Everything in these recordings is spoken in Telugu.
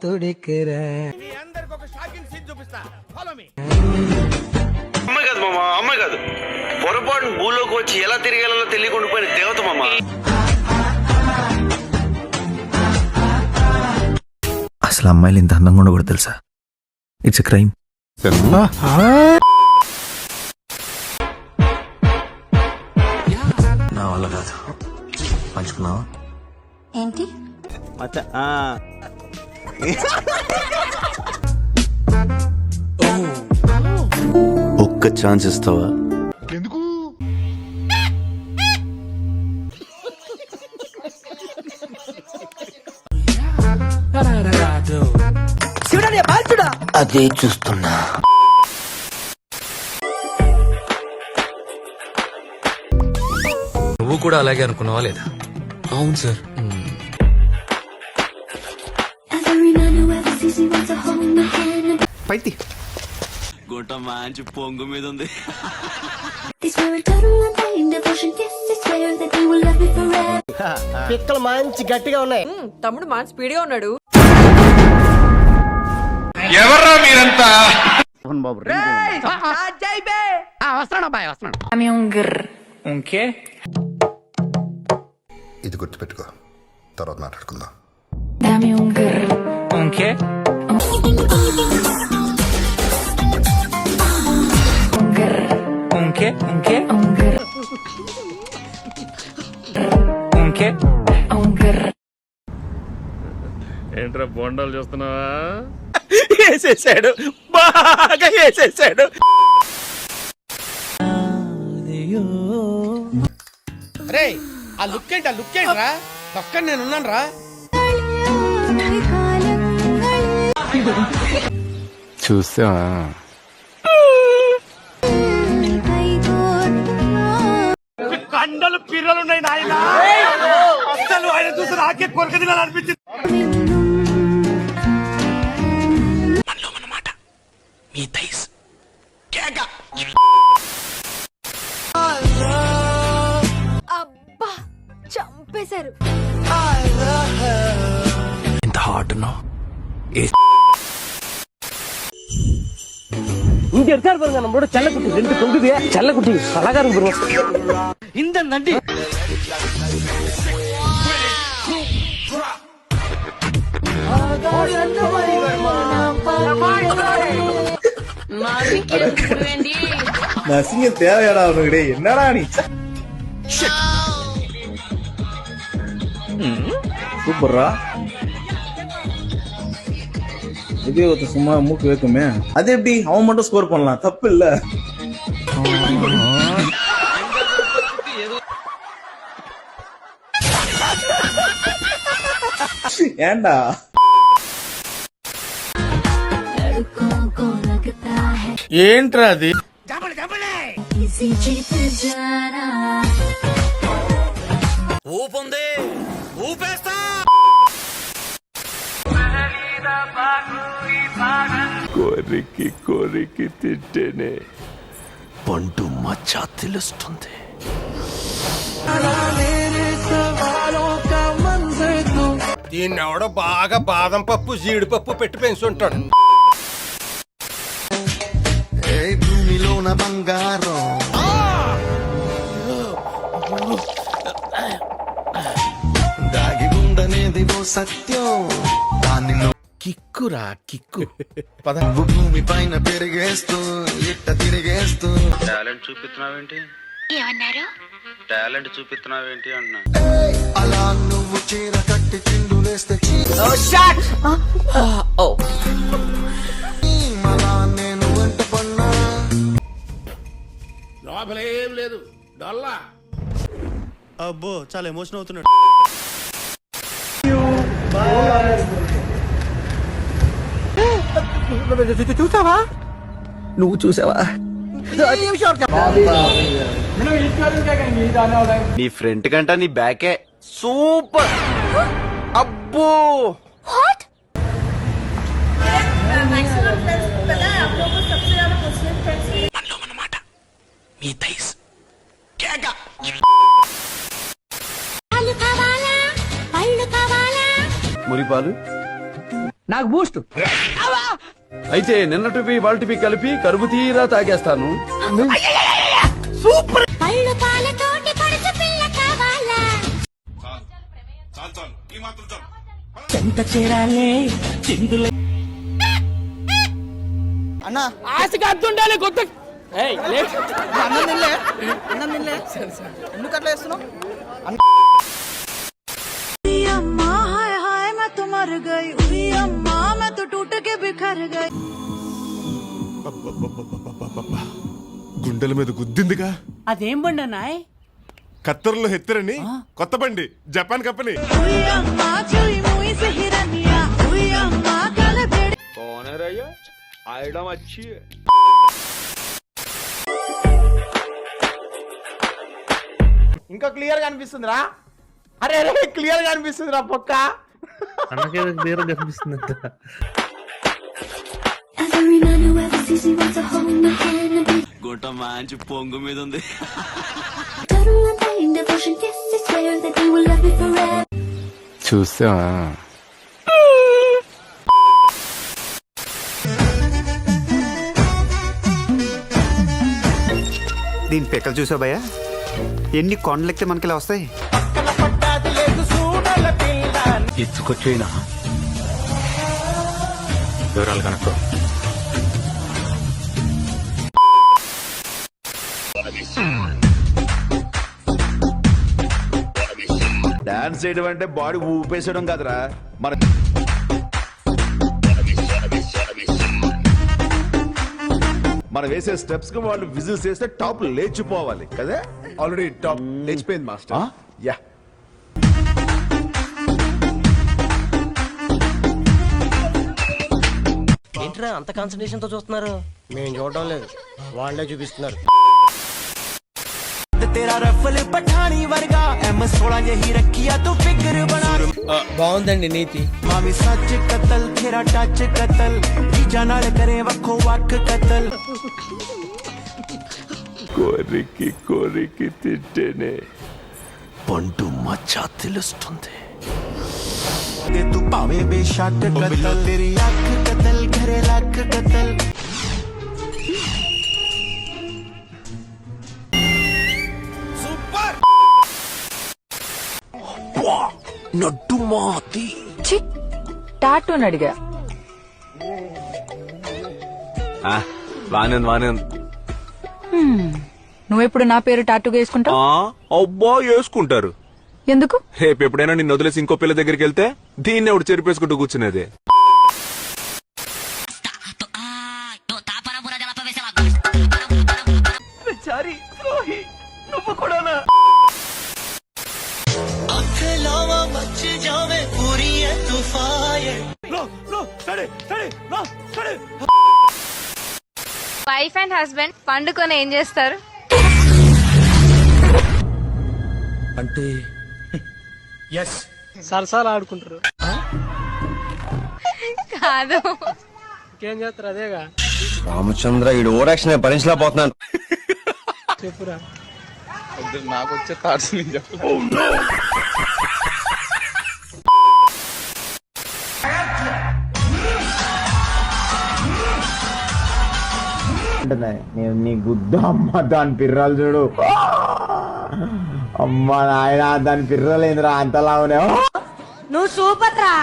துடிக்கிற అమ్మాయి కాదు మామ, అమ్మాయి కాదు. పొరపాటున భూలోకి వచ్చి ఎలా తిరిగేలా తెలియకుండా పోయిన దేవత మామ. అసలు అమ్మాయిలు ఇంత అందంగా ఉండకూడదు తెలుసా? It's a crime. నా వల్ల కాదు. పంచుకున్నావా ఏంటి? ఒక్క ఛాన్స్ ఇస్తావా? ఎందుకు? అదే చూస్తున్నా. నువ్వు కూడా అలాగే అనుకున్నావా లేదా? అవును సార్. పైతి గుంట మంచి పొంగు మీద ఉంది. పిక్కలు మంచి గట్టిగా ఉన్నాయి. తమ్ముడు మంచి స్పీడ్గా ఉన్నాడు. ఎవర్రా మీరంతా? ఇది గుర్తుపెట్టుకో, తర్వాత మాట్లాడుకుందాం. ఏంట్రా బొండాలు చూస్తున్నావా? వేసేసాడు, బాగా వేసేసాడు. రే ఆ లుక్ ఏంటి, ఆ లుక్ ఏంట్రా? పక్కన నేను ఉన్నాను రా. చూసావా? కండలు పిర్రలున్నాయి నాయన. అసలు ఆయన చూసి నాకే కొరక తినాలనిపించింది. అబ్బా చంపేశారు. ఎంత హాట్ ఉన్నావు. இங்க இருக்காரு பாருங்க நம்மளோட செல்லக்குட்டி, 2 தொங்குது செல்லக்குட்டி அழகாரு bro. இந்த நண்டி நசிங்க தேவையாடா அவனுக்கு? என்னடா நீ? சூப்பர்ரா. இதே ஒருத்த சும்மா மூக்கு வைக்குமே, அது எப்படி அவன் மட்டும் ஸ்கோர் பண்ணலாம்? தப்பு இல்ல. ஏண்டா ఏంట్రా అది? ఊపుంది, ఊపేస్తా. కోరికి కోరికి తింటేనే పండు మచ్చ తెలుస్తుంది. దీన్ని ఎవడో బాగా బాదం పప్పు జీడిపప్పు పెట్టి పెంచుంటాడు. భూమిలోన బంగారం దాగి ఉండనేది ఓ సత్యం, దాన్ని కిక్కురా కిక్కు. నువ్వు భూమి పైన పెరిగేస్తూ ఇట్ట తిరిగేస్తూ టాలెంట్ చూపిస్తున్నావేంటి? ఏమన్నారు? టాలెంట్ చూపిస్తున్నావేంటి అన్నా. అలా నువ్వు చీర కట్టి చిందులేస్తే మళ్ళా నేను వెంట పన్నా. లోపలేం లేదు డొల్లా. అబ్బో చాలా ఎమోషన్ అవుతున్నాడు. చూసావా? నువ్వు చూసావా? నీ ఫ్రంట్ కంట నీ బ్యాకే సూపర్. అబ్బో What? మీ థైస్ పళ్ళు కావాలా? మురిపాలు నాకు బూస్ట్. అయితే నిన్నటివి వాళ్ళటివి కలిపి కరువు తీరా తాగేస్తాను. పళ్ళు పాలతోటి పడుచు పిల్ల కావాలా? చెంత చేరాలే చిందుల అన్నా ఆశగా అద్దుండాలి కొత్త. అన్నం తినలే ఎందుకు అట్లా చేస్తున్నావు? గుండెల మీద గుద్దిందిగా. అదేం బండి అన్నాయ్? ఖత్తర్లో హెత్తరని కొత్త బండి, జపాన్ కంపెనీ. ఇంకా క్లియర్ గా అనిపిస్తుందిరా. అరే క్లియర్ గా అనిపిస్తుందిరా పొక్క. Every man who ever sees me wants to hold my hand and be గుంట మంచి పొంగు మీద ఉంది. cuddle and play in devotion. Yes, I swear that they will love me forever. చూసావా? దీని పెక్కలు చూసావు భయ్యా, ఎన్ని కొండలెక్కితే మనకి ఇలా వస్తాయి. ఎత్తుకొచ్చేనా వివరాలు కనుక్కో. డాన్స్ చేయడం అంటే బాడీ ఊపేసడం కాదురా. మనం వేసే స్టెప్స్ కి వాళ్ళు విజిల్స్ వేస్తే టాప్ లేచిపోవాలి కదా. ఆల్రెడీ టాప్ లేచిపోయింది మాస్టర్. యా ఏంట్రా అంత కాన్సన్ట్రేషన్ తో చూస్తున్నారు? మేము చూడడం లేదు, వాళ్ళే చూపిస్తున్నారు. బాగుందండి నీతి. కోరికి కోరికి తింటేనే పండు మచ్చ తెలుస్తుంది. నడ్డు మాతి టాటూ అని అడిగా. వానే నువ్వెప్పుడు నా పేరు టాటూగా వేసుకుంటావు? అబ్బా వేసుకుంటారు. ఎందుకు? రేపు ఎప్పుడైనా నిన్ను వదిలేసి ఇంకో పిల్ల దగ్గరికి వెళ్తే దీన్ని ఎవడు చెరిపేసుకుంటూ కూర్చునేది. వైఫ్ అండ్ హస్బెండ్ పండుకొని ఏం చేస్తారు? అంటే సరసాలు ఆడుకుంటారు. కాదు, ఇంకేం చేస్తారు? అదేగా. రామచంద్ర ఈ ఓవర్ యాక్షన్ భరించలేకపోతున్నాను. చెప్పురా. నాకు వచ్చే థాట్స్ నేను చెప్పు. నేను నీ గుద్ద అమ్మ దాని పిర్రాలు చూడు. అమ్మ నాయన దాని పిర్రలేదురా అంతలా ఉన్నావు. నువ్వు సూపర్ రా.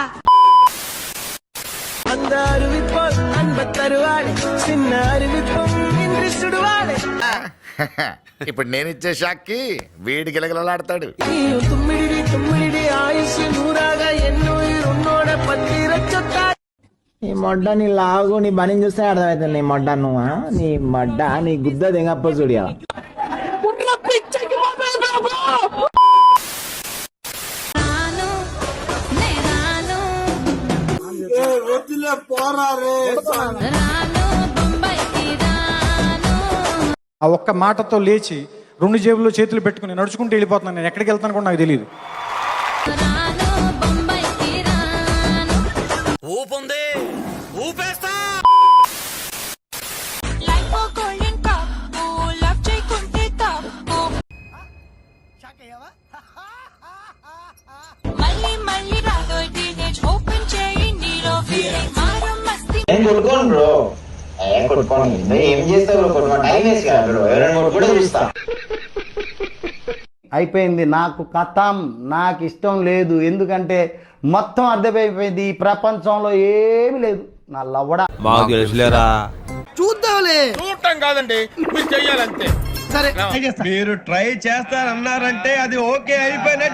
ఇప్పుడు నేను ఇచ్చే షాక్కి వీడి గిలగిలలాడతాడు. నీ మొడ్డ నీ లాగు నీ బని చూస్తే అర్థమవుతుంది. నీ మొడ్డ నువ్వు నీ మొడ్డ నీ గుద్ద దిగప్ప చూడియా. ఆ ఒక్క మాటతో లేచి 2 జేబుల్లో చేతులు పెట్టుకుని నడుచుకుంటూ వెళ్ళిపోతున్నాను. నేను ఎక్కడికి వెళ్తాను కూడా నాకు తెలియదు. మళ్ళీ మళ్ళీ రాదో టీనేజ్ ఓపెన్ చేయి నీలో ఫీలింగ్. కొట్టుకోను బ్రో, కొట్టుకోను. ఏం చేస్తావు బ్రో? కొట్టుకో, టైం వేస్ట్ కాదు బ్రో. ఎవరైనా కొట్టుకుంటే చూస్తా. అయిపోయింది, నాకు కథం, నాకు ఇష్టం లేదు. ఎందుకంటే మొత్తం అర్థమైపోయింది, ఈ ప్రపంచంలో ఏమి లేదు. నా లవ్వడా మాకు తెలుసులేరా. చూడటం కాదండి, మీరు చెయ్యాలంతే. సరే, మీరు ట్రై చేస్తారన్నారంటే అది ఓకే అయిపోయినట్టు.